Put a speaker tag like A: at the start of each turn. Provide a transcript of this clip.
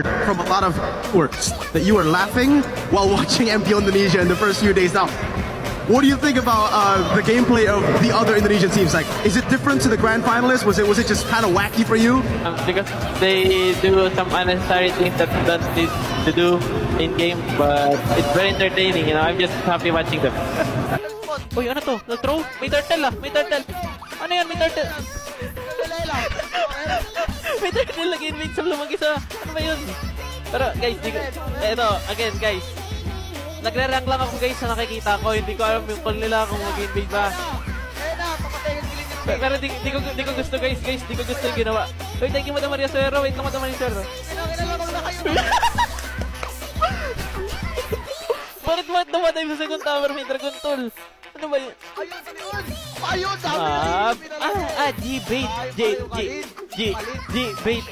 A: heard from a lot of viewers that you were laughing while watching MPO Indonesia in the first few days. Now, what do you think about the gameplay of the other Indonesian teams? Like, is it different to the grand finalists? Was it just kind of wacky for you?
B: Because they do some unnecessary things that you don't need to do in game, but it's very entertaining. You know, I'm just happy watching them. Uy, ano to? Nag-throw? May turtle ah! May turtle! Ano yan? May turtle! May turtle lagi invincible mag-isa. Ano ba yun? Pero guys, eto, again guys. Nagre-rank lang ako guys sa nakikita ko. Hindi ko alam yung call nila kung mag-invade ba. Pero di ko gusto guys. Di ko gusto yung ginawa. Wait, thank you Madam Maria Suero. Wait lang Madam Maria Suero. Bakit namatay sa second tower? May Dragon Tool. Ano ba yun?
C: Ayun! Sabi na
B: G-bait. G-bait.